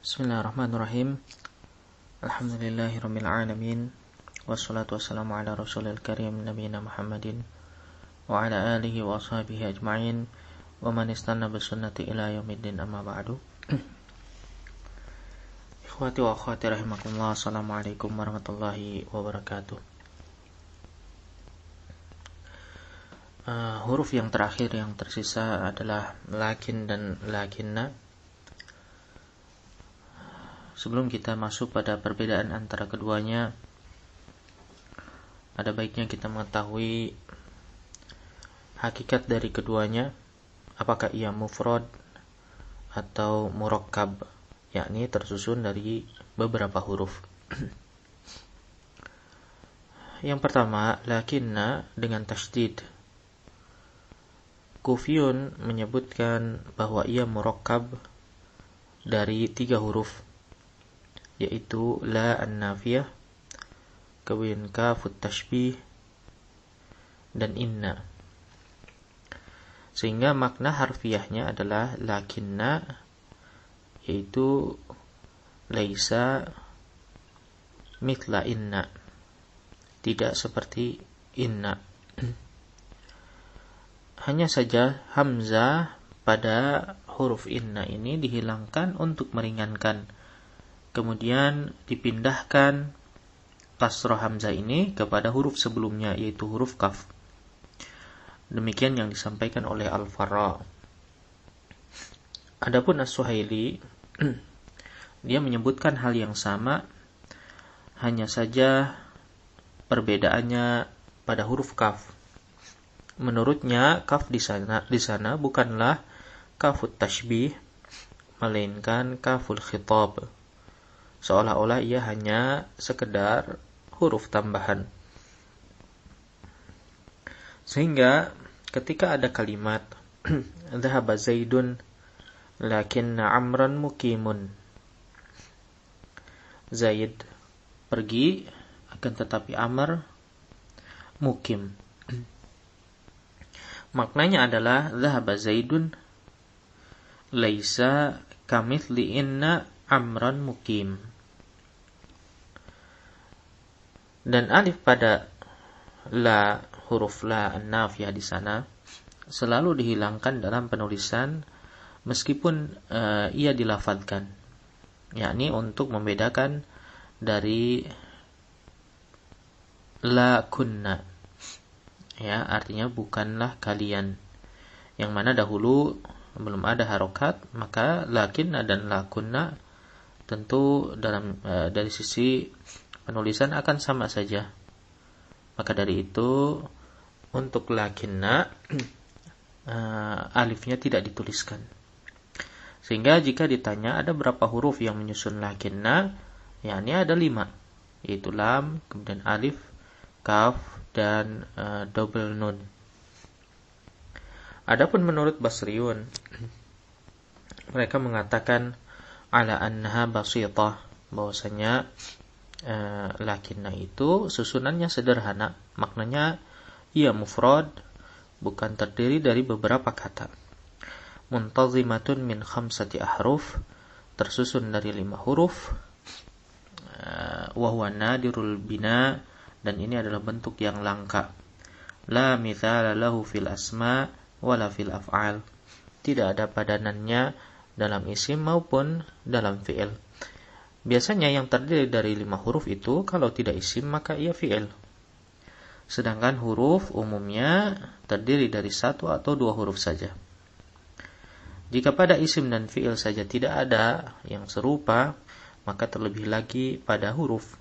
Bismillahirrahmanirrahim. Alhamdulillahirabbil alamin. Wassalatu wassalamu ala rasulil karim nabiyina Muhammadin wa ala alihi wa ashabihi ajma'in wa man istanna bisunnati ila yaumiddin, amma ba'du. Ikhwati wa akhwati rahimakumullah, assalamualaikum warahmatullahi wabarakatuh. Huruf yang terakhir yang tersisa adalah lakin dan lakinna. Sebelum kita masuk pada perbedaan antara keduanya, ada baiknya kita mengetahui hakikat dari keduanya, apakah ia mufrad atau murakkab, yakni tersusun dari beberapa huruf. Yang pertama, lakinna dengan tasydid. Kufiyun menyebutkan bahwa ia murakkab dari 3 huruf, yaitu la an-nafiyah, kemudian kafut tashbih, dan inna. Sehingga makna harfiahnya adalah lakinna, yaitu laisa mithla inna, tidak seperti inna. Hanya saja hamzah pada huruf inna ini dihilangkan untuk meringankan. Kemudian dipindahkan kasrah hamzah ini kepada huruf sebelumnya, yaitu huruf kaf. Demikian yang disampaikan oleh Al-Farra. Adapun As-Suhaili dia menyebutkan hal yang sama, hanya saja perbedaannya pada huruf kaf. Menurutnya kaf di sana bukanlah kafut tashbih, melainkan kaful khitab. Seolah-olah ia hanya sekedar huruf tambahan. Sehingga ketika ada kalimat dhahaba Zaidun lakinna Amran muqimun, Zaid pergi akan tetapi Amr mukim. Maknanya adalah dhahaba Zaidun laisa kamithli inna Amran mukim. Dan alif pada la, huruf la an-nafiyah di sana selalu dihilangkan dalam penulisan meskipun ia dilafadzkan, yakni untuk membedakan dari la kunna, ya, artinya bukanlah kalian, yang mana dahulu belum ada harokat, maka lakinna dan la kunna tentu dalam dari sisi penulisan akan sama saja. Maka dari itu untuk lakinna alifnya tidak dituliskan. Sehingga jika ditanya ada berapa huruf yang menyusun lakinna, yakni ada 5, yaitu lam, kemudian alif, kaf, dan double nun. Adapun menurut Basriyun, mereka mengatakan ala annaha basitah, bahwasanya lakinna itu susunannya sederhana, maknanya ia mufrad, bukan terdiri dari beberapa kata. Muntazimatun min 5 ahruf, tersusun dari 5 huruf. Wa huwa nadirul bina, dan ini adalah bentuk yang langka. La mithala lahu fil asma wala fil af'al, tidak ada padanannya dalam isim maupun dalam fi'il. Biasanya yang terdiri dari 5 huruf itu kalau tidak isim maka ia fi'il. Sedangkan huruf umumnya terdiri dari 1 atau 2 huruf saja. Jika pada isim dan fi'il saja tidak ada yang serupa, maka terlebih lagi pada huruf.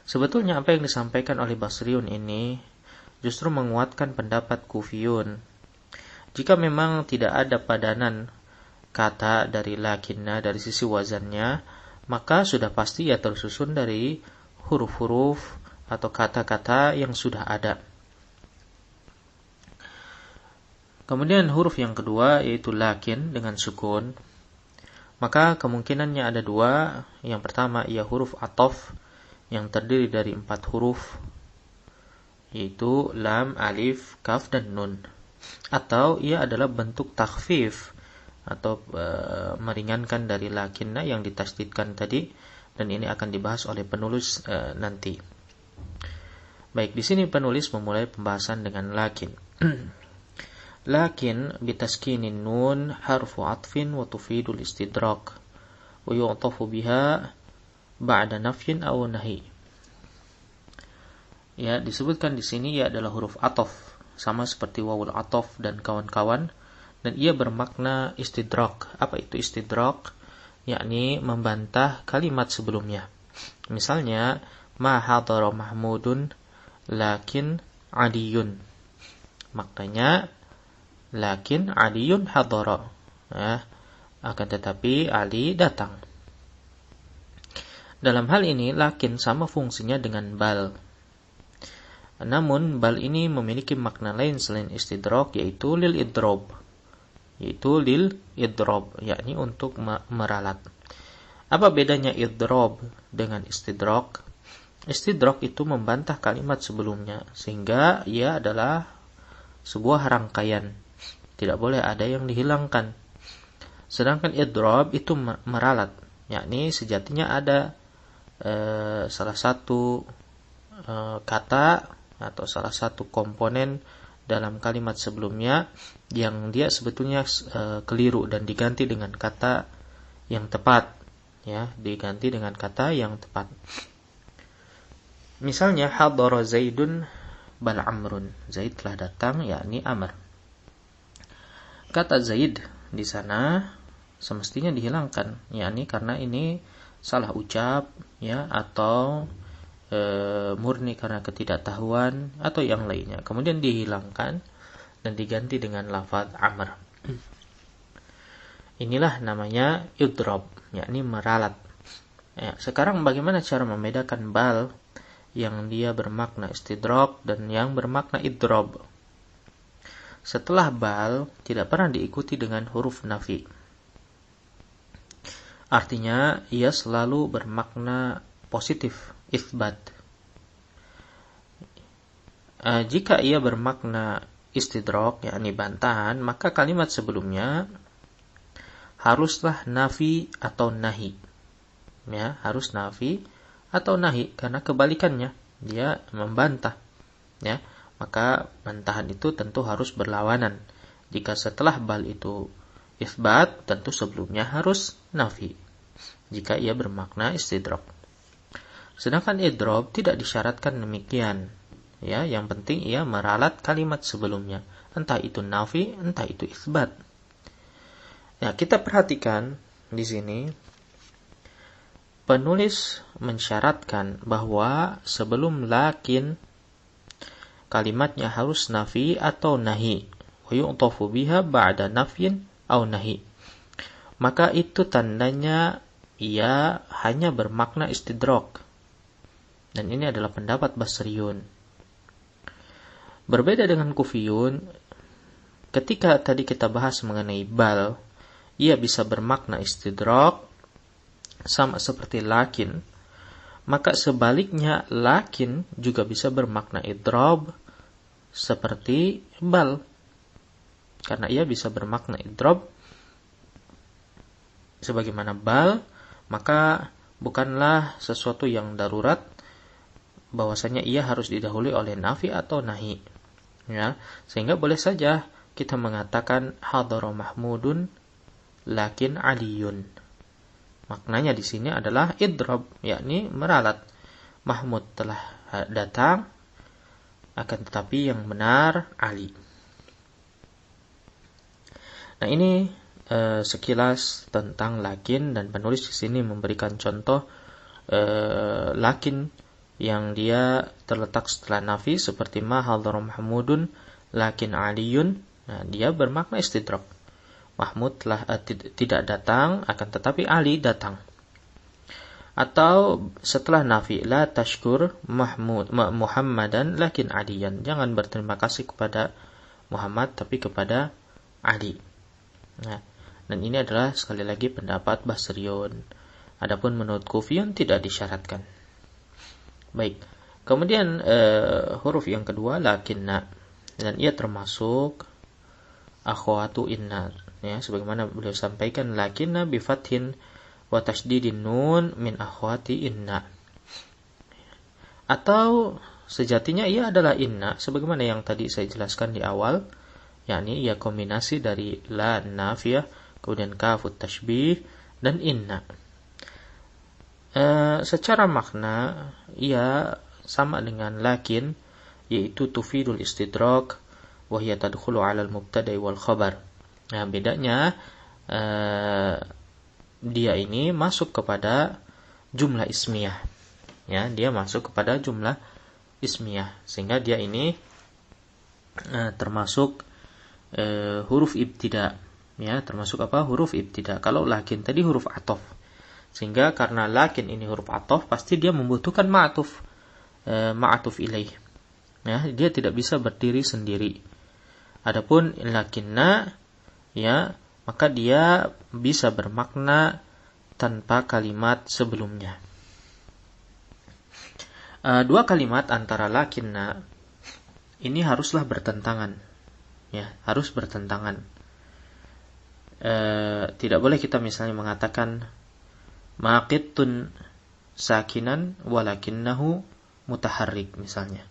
Sebetulnya apa yang disampaikan oleh Basriyun ini justru menguatkan pendapat Kufiyun. Jika memang tidak ada padanan kata dari lakinna dari sisi wazannya, maka sudah pasti ia tersusun dari huruf-huruf atau kata-kata yang sudah ada. Kemudian huruf yang kedua yaitu lakin dengan sukun. Maka kemungkinannya ada 2. Yang pertama ia huruf ataf yang terdiri dari 4 huruf, yaitu lam, alif, kaf, dan nun. Atau ia adalah bentuk takhfif atau meringankan dari lakinna yang ditasdidkan tadi, dan ini akan dibahas oleh penulis nanti. Baik, di sini penulis memulai pembahasan dengan lakin. Lakin bitaskinin nun harfu atfin wa tufidul istidrak wa yu'tafu biha ba'da nafyin aw nahi. Ya, disebutkan di sini ia adalah huruf ataf, sama seperti wawul ataf dan kawan-kawan, dan ia bermakna istidrak. Apa itu istidrak? Yakni membantah kalimat sebelumnya. Misalnya, ma hadara mahmudun lakin adiyun. Maknanya, lakin adiyun hadara. Ya, akan tetapi Ali datang. Dalam hal ini, lakin sama fungsinya dengan bal. Namun, bal ini memiliki makna lain selain istidrak, yaitu lil idrob. Yakni untuk meralat. Apa bedanya idrob dengan istidrak? Istidrak itu membantah kalimat sebelumnya, sehingga ia adalah sebuah rangkaian. Tidak boleh ada yang dihilangkan. Sedangkan idrob itu meralat, yakni sejatinya ada salah satu kata atau salah satu komponen dalam kalimat sebelumnya yang dia sebetulnya keliru dan diganti dengan kata yang tepat, ya, diganti dengan kata yang tepat. Misalnya hadara Zaidun bal Amrun, Zaid telah datang, yakni Amr. Kata Zaid di sana semestinya dihilangkan, yakni karena ini salah ucap, ya, atau murni karena ketidaktahuan atau yang lainnya. Kemudian dihilangkan dan diganti dengan lafaz Amr. Inilah namanya idrob, yakni meralat. Ya, sekarang bagaimana cara membedakan bal yang dia bermakna istidrak dan yang bermakna idrob? Setelah bal tidak pernah diikuti dengan huruf nafi. Artinya ia selalu bermakna positif, itsbat. Jika ia bermakna istidrak, yakni bantahan, maka kalimat sebelumnya haruslah nafi atau nahi. Ya, harus nafi atau nahi, karena kebalikannya dia membantah. Ya, maka bantahan itu tentu harus berlawanan. Jika setelah bal itu itsbat, tentu sebelumnya harus nafi jika ia bermakna istidrak. Sedangkan idrob tidak disyaratkan demikian. Ya, yang penting ia meralat kalimat sebelumnya, entah itu nafi, entah itu itsbat. Ya, kita perhatikan di sini penulis mensyaratkan bahwa sebelum lakin kalimatnya harus nafi atau nahi. Wa yu'tafu biha ba'da nafyin aw nahi. Maka itu tandanya ia hanya bermakna istidrak. Dan ini adalah pendapat Basriyun. Berbeda dengan Kufiyun, ketika tadi kita bahas mengenai bal, ia bisa bermakna istidrak sama seperti lakin, maka sebaliknya lakin juga bisa bermakna idrob seperti bal. Karena ia bisa bermakna idrob sebagaimana bal, maka bukanlah sesuatu yang darurat bahwasanya ia harus didahului oleh nafi atau nahi. Ya, sehingga boleh saja kita mengatakan hadara Mahmudun lakin Aliyun. Maknanya di sini adalah idrob, yakni meralat. Mahmud telah datang, akan tetapi yang benar Ali. Nah, ini sekilas tentang lakin, dan penulis di sini memberikan contoh lakin yang dia terletak setelah nafi seperti ma hadara Mahmudun lakin Aliyun. Nah, dia bermakna istidrak. Mahmud telah tidak datang, akan tetapi Ali datang. Atau setelah nafi la tashkur Muhammadan lakin Aliyan. Jangan berterima kasih kepada Muhammad tapi kepada Ali. Nah, dan ini adalah sekali lagi pendapat Basriyun. Adapun menurut Kufiyun tidak disyaratkan. Baik. Kemudian huruf yang kedua lakinna, dan ia termasuk akhwatu inna. ya, sebagaimana beliau sampaikan lakinna bi fathin wa tasydidin nun min akhwati inna. Atau sejatinya ia adalah inna sebagaimana yang tadi saya jelaskan di awal, yakni ia kombinasi dari la nafiyah, kemudian kafut tashbih dan inna. Secara makna ia sama dengan lakin, yaitu tufidul istidrak wa hiya tadkhulu 'ala al-mubtada'i wal khabar. Nah, bedanya dia ini masuk kepada jumlah ismiyah. Ya, dia masuk kepada jumlah ismiyah sehingga dia ini termasuk huruf ibtida. Ya, termasuk apa? Huruf ibtida. Kalau lakin tadi huruf ataf. Sehingga karena lakin ini huruf ataf, pasti dia membutuhkan ma'atuf ilaih. Ya, dia tidak bisa berdiri sendiri. Adapun lakinna, ya, maka dia bisa bermakna tanpa kalimat sebelumnya. Dua kalimat antara lakinna ini haruslah bertentangan. Ya, harus bertentangan. Tidak boleh kita misalnya mengatakan maqitun sakinan walakinnahu mutaharrik misalnya.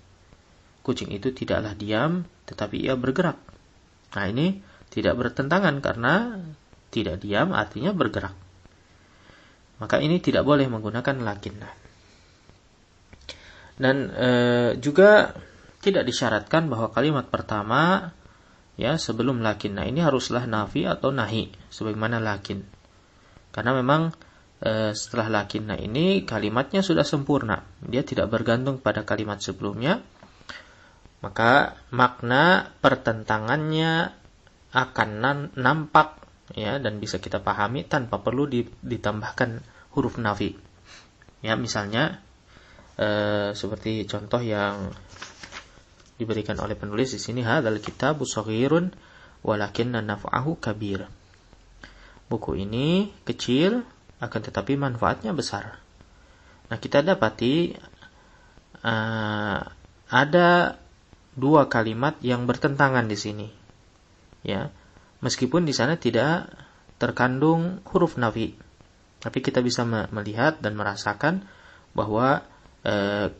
Kucing itu tidaklah diam tetapi ia bergerak. Nah, ini tidak bertentangan karena tidak diam artinya bergerak. Maka ini tidak boleh menggunakan lakinna. Dan juga tidak disyaratkan bahwa kalimat pertama ya sebelum lakinna ini haruslah nafi atau nahi sebagaimana lakin. Karena memang setelah lakinna ini kalimatnya sudah sempurna, dia tidak bergantung pada kalimat sebelumnya, maka makna pertentangannya akan nampak ya dan bisa kita pahami tanpa perlu ditambahkan huruf nafi. Ya, misalnya seperti contoh yang diberikan oleh penulis di sini, hadzal kitabu shaghirun walakinna naf'ahu kabir. Buku ini kecil akan tetapi manfaatnya besar. Nah, kita dapati ada dua kalimat yang bertentangan di sini. Ya, meskipun di sana tidak terkandung huruf nafi, tapi kita bisa melihat dan merasakan bahwa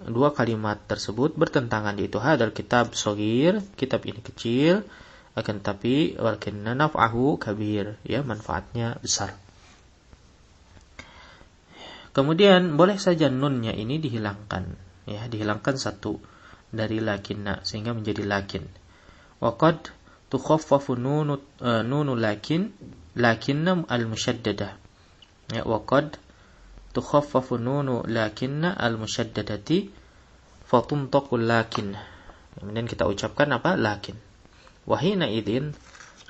dua kalimat tersebut bertentangan, yaitu hadzal kitab shaghir, kitab ini kecil, akan tetapi walakinna naf'ahu kabir, ya, manfaatnya besar. Kemudian boleh saja nunnya ini dihilangkan, ya, dihilangkan satu dari lakinna sehingga menjadi lakin. Wa qad tukhaffafu nunu lakinna al-musyaddadah. Ya, wa qad tukhaffafu nunu lakinna al-musyaddadati fatuntaqu lakin. Kemudian kita ucapkan apa? Lakin. Wa hina idzin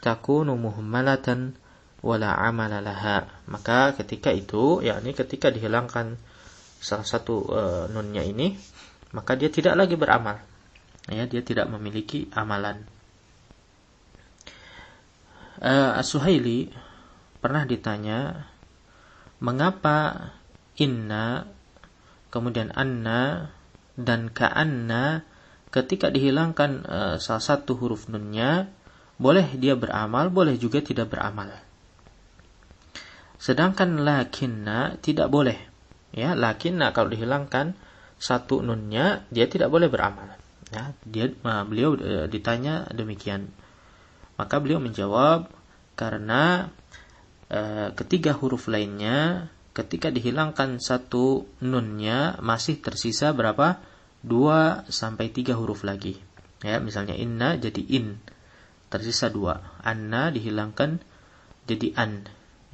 takunu muhmalatan wala amala laha. Maka ketika itu, yakni ketika dihilangkan salah satu nunnya ini, maka dia tidak lagi beramal. Ya, dia tidak memiliki amalan. As-Suhaili pernah ditanya, mengapa inna, kemudian anna dan ka'anna ketika dihilangkan salah satu huruf nunnya, boleh dia beramal, boleh juga tidak beramal. Sedangkan lakinna tidak boleh. Ya, lakinna kalau dihilangkan satu nunnya, dia tidak boleh beramal. Ya, beliau ditanya demikian. Maka beliau menjawab, karena ketiga huruf lainnya ketika dihilangkan satu nunnya masih tersisa berapa? 2 sampai 3 huruf lagi. Ya, misalnya inna jadi in, tersisa 2. Anna dihilangkan jadi an.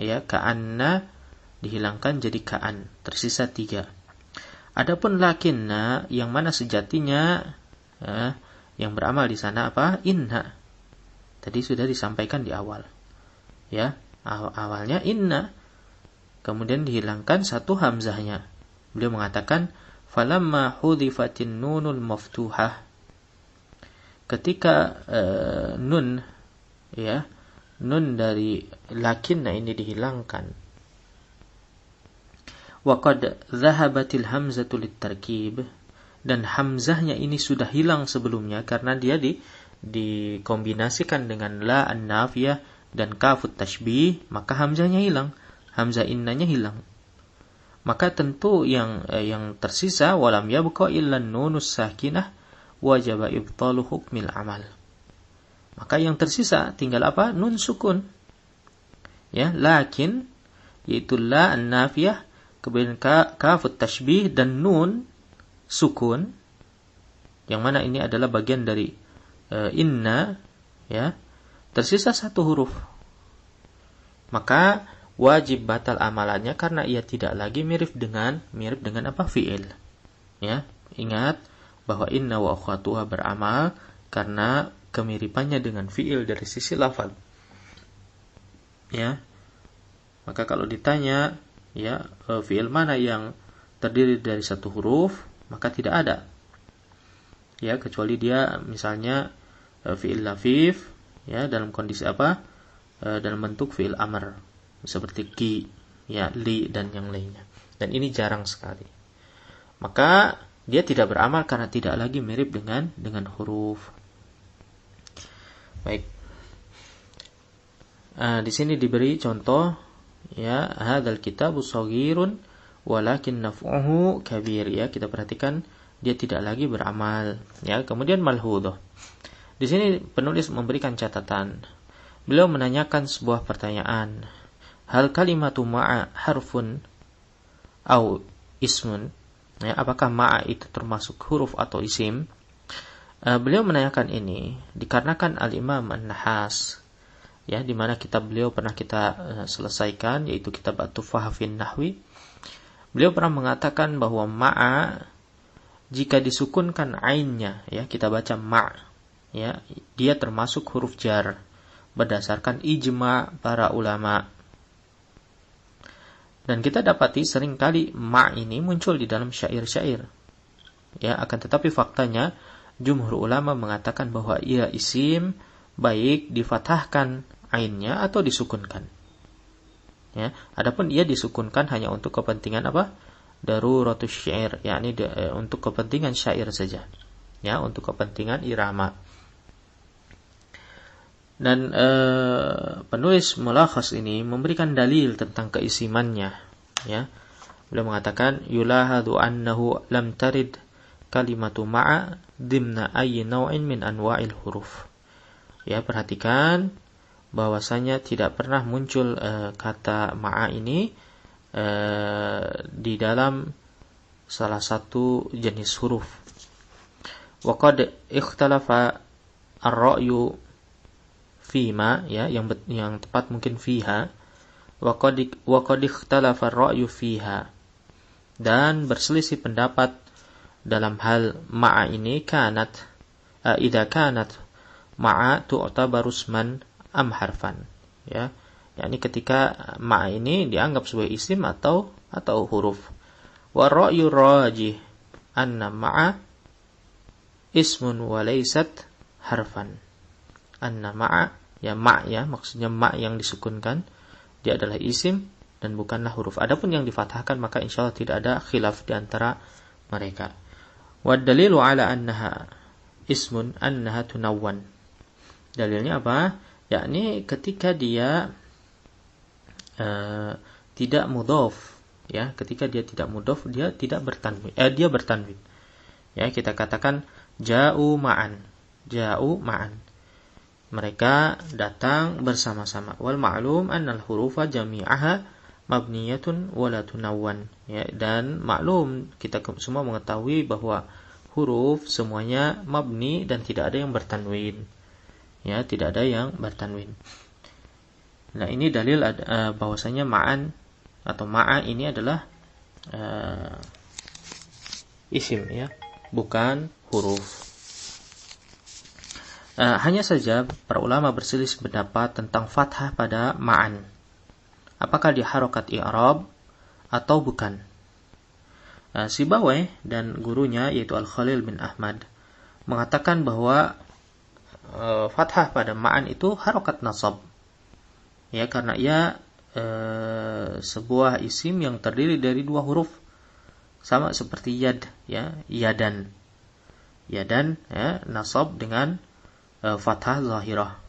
Ya, ka'anna dihilangkan jadi ka'an, tersisa 3. Adapun lakinna yang mana sejatinya yang beramal di sana apa? Inna. Tadi sudah disampaikan di awal. Ya, awalnya inna, kemudian dihilangkan satu hamzahnya. Beliau mengatakan falamma hudhifatin nunul maftuhah. Ketika nun, ya, nun dari lakinna ini dihilangkan, wa qad dhahabatil hamzatu litarkib, dan hamzahnya ini sudah hilang sebelumnya karena dia dikombinasikan dengan la an-nafiyah dan kafut tashbih, maka hamzahnya hilang, hamzah innanya hilang. Maka tentu yang tersisa walam yabqa illa nunus sakinah wajaba ibtalu hukmil amal. Maka yang tersisa tinggal apa? Nun sukun. Ya, lakin yaitu la an-nafiyah, kemudian kafut tashbih dan nun sukun, yang mana ini adalah bagian dari inna, ya. Tersisa satu huruf. Maka wajib batal amalannya karena ia tidak lagi mirip dengan apa? Fi'il. Ya, ingat bahwa inna wa akhwatuha beramal karena kemiripannya dengan fi'il dari sisi lafaz. Ya. Maka kalau ditanya, ya, fi'il mana yang terdiri dari satu huruf, maka tidak ada. Ya, kecuali dia misalnya fi'il lafif, ya, dalam kondisi apa? Dalam bentuk fi'il amr, seperti ki, ya, li dan yang lainnya. Dan ini jarang sekali. Maka dia tidak beramal karena tidak lagi mirip dengan huruf. Baik. Di sini diberi contoh, ya, hadzal kitabu shaghirun walakin naf'uhu kabir, ya. Kita perhatikan dia tidak lagi beramal, ya. Kemudian malhudhah. Di sini penulis memberikan catatan. Beliau menanyakan sebuah pertanyaan. Hal kalimatu ma'a harfun au ismun? Ya, apakah ma'a itu termasuk huruf atau isim? Beliau menanyakan ini dikarenakan Al-Imam An-Nahas, ya, di mana kitab beliau pernah kita selesaikan, yaitu kitab At-Tufah fin Nahwi. Beliau pernah mengatakan bahwa ma'a jika disukunkan ainnya, ya, kita baca ma', ya, dia termasuk huruf jar berdasarkan ijma' para ulama. Dan kita dapati seringkali ma' ini muncul di dalam syair-syair. Ya, akan tetapi faktanya jumhur ulama mengatakan bahwa ia isim baik difathahkan ainnya atau disukunkan. Ya, adapun ia disukunkan hanya untuk kepentingan apa? Daruratus syair, yakni untuk kepentingan syair saja. Ya, untuk kepentingan irama. Dan penulis mulakhas ini memberikan dalil tentang keisimannya, ya. Beliau mengatakan yulahadu annahu lam tarid kalimatu ma'a dimna ayyi naw'in min anwa'il huruf. Ya, perhatikan bahwasanya tidak pernah muncul kata ma'a ini di dalam salah satu jenis huruf. Wa qad ikhtalafa ar-ra'yu fima, ya, yang tepat mungkin fiha. Wa qad ikhtalafa ar-ra'yu fiha, dan berselisih pendapat dalam hal ma'a ini idza kanat ma'a tu'tabaru isman am harfan, ya, yakni ketika ma'a ini dianggap sebagai isim atau huruf. Wa ra'yu rajih anna ma'a ismun wa laysat harfan. Anna ma'a, ya, ma', ya, maksudnya ma' yang disukunkan, dia adalah isim dan bukanlah huruf. Adapun yang difathahkan maka insyaallah tidak ada khilaf di antara mereka. Wa dalilu ala annaha ismun annaha tunawwan. Dalilnya apa? Yakni ketika dia tidak mudhaf, ya, ketika dia tidak mudhaf dia tidak bertanwin, dia bertanwin. Ya, kita katakan ja'u ma'an. Ja'u ma'an. Mereka datang bersama-sama. Wal ma'lum annal hurufa jami'aha mabniyatun wa la tunawwan. Ya, dan maklum kita semua mengetahui bahwa huruf semuanya mabni dan tidak ada yang bertanwin. Ya, tidak ada yang bertanwin. Nah, ini dalil bahwasanya ma'an atau ma'a ini adalah isim, ya, bukan huruf. Hanya saja para ulama berselisih pendapat tentang fathah pada ma'an. Apakah dia harokat i'rab atau bukan? Sibawayh dan gurunya yaitu Al-Khalil bin Ahmad mengatakan bahwa fathah pada ma'an itu harokat nasab. Ya, karena ia sebuah isim yang terdiri dari dua huruf, sama seperti yad, ya, yadan. Yadan, ya, nasab dengan fathah zahirah.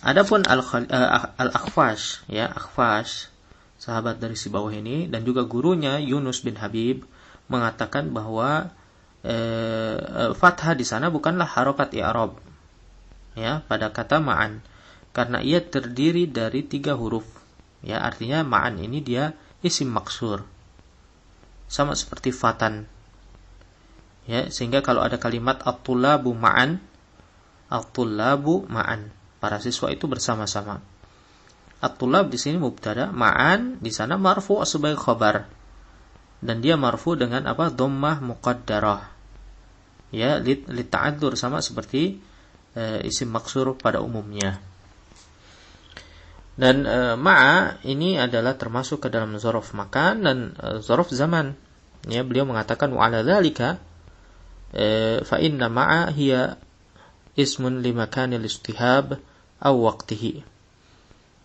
Adapun Al-Akhfash, ya, Akhfash, sahabat dari si bawah ini, dan juga gurunya Yunus bin Habib mengatakan bahwa fathah di sana bukanlah harokat i'rab, ya, pada kata ma'an, karena ia terdiri dari 3 huruf, ya, artinya ma'an ini dia isim maksur, sama seperti fatan, ya, sehingga kalau ada kalimat at-tullabu ma'an, para siswa itu bersama-sama. At-tullab di sini mubtada, ma'an di sana marfu sebagai khabar. Dan dia marfu dengan apa? Dhammah muqaddarah. Ya, lita'adzur, sama seperti isim maksur pada umumnya. Dan ma'a ini adalah termasuk ke dalam dzaraf makan dan dzaraf zaman. Ya, beliau mengatakan wa 'ala dzalika fa inna ma'a hiya ismun limakanil istihab aw waqtihi.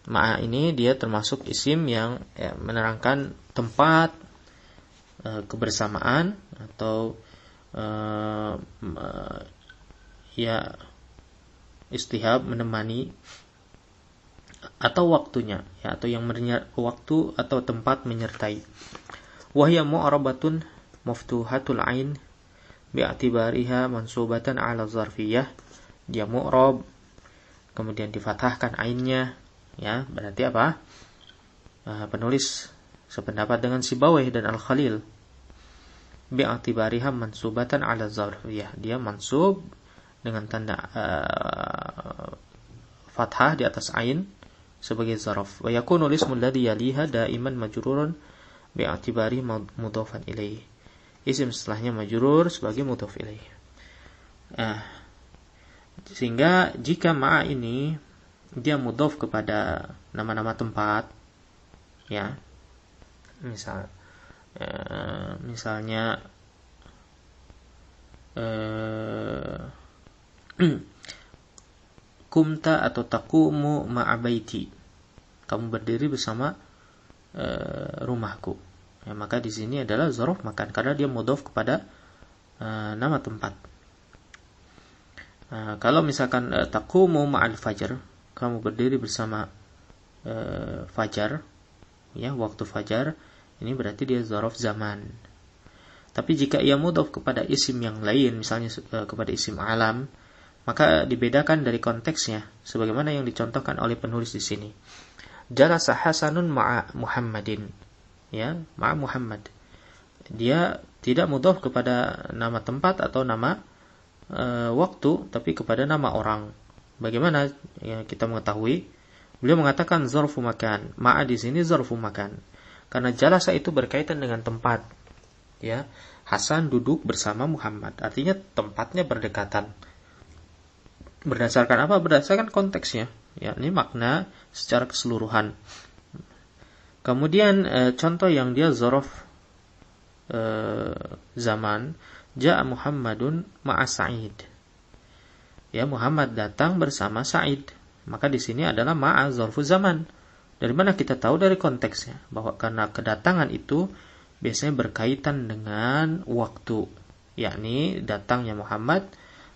Ma'a ini dia termasuk isim yang menerangkan tempat kebersamaan atau ya istihab menemani atau waktunya, ya, atau yang waktu atau tempat menyertai. Wa hiya mu'rabatun maftuhatul ain bi'atibariha mansubatan 'ala zarfiyah. Dia mu'rab, kemudian difathahkan ainnya, ya, berarti apa? Penulis sependapat dengan Sibawayh dan Al-Khalil. Bi'atibariha mansubatan 'ala zarfiyah. Dia mansub dengan tanda fathah di atas ain sebagai zarf. Wa yakunu al-ismu alladhi yaliha daiman majrurun bi'atibari mudhafan ilaih. Isim setelahnya majrur sebagai mudhaf ilaih. Sehingga jika ma'a ini dia mudhaf kepada nama-nama tempat, ya, misalnya kumta atau taqumu ma'a baiti, kamu berdiri bersama rumahku, ya, maka di sini adalah dzaraf makan karena dia mudhaf kepada nama tempat. Kalau misalkan taqumu ma'al fajr, kamu berdiri bersama fajar, ya, waktu fajar, ini berarti dia dzaraf zaman. Tapi jika ia mudhaf kepada isim yang lain, misalnya kepada isim alam, maka dibedakan dari konteksnya, sebagaimana yang dicontohkan oleh penulis di sini. Jalasa Hasanun ma'a Muhammadin, ya, ma'a Muhammad. Dia tidak mudhaf kepada nama tempat atau nama waktu, tapi kepada nama orang. Bagaimana ya, kita mengetahui? Beliau mengatakan zarfu makan. Ma'a di sini zarfu makan. Karena jalasa itu berkaitan dengan tempat. Ya, Hasan duduk bersama Muhammad. Artinya tempatnya berdekatan. Berdasarkan apa? Berdasarkan konteksnya. Ya, ini makna secara keseluruhan. Kemudian contoh yang dia zarf zaman, Ja'a Muhammadun ma'a Sa'id. Ya, Muhammad datang bersama Sa'id. Maka di sini adalah ma'a zarfu zaman. Dari mana kita tahu? Dari konteksnya, bahwa karena kedatangan itu biasanya berkaitan dengan waktu, yakni datangnya Muhammad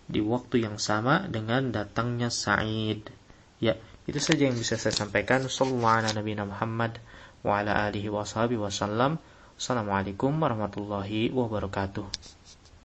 di waktu yang sama dengan datangnya Sa'id. Ya, itu saja yang bisa saya sampaikan. Sallallahu ala nabiyina Muhammad wa ala alihi wa sahbihi wasallam. Assalamualaikum warahmatullahi wabarakatuh.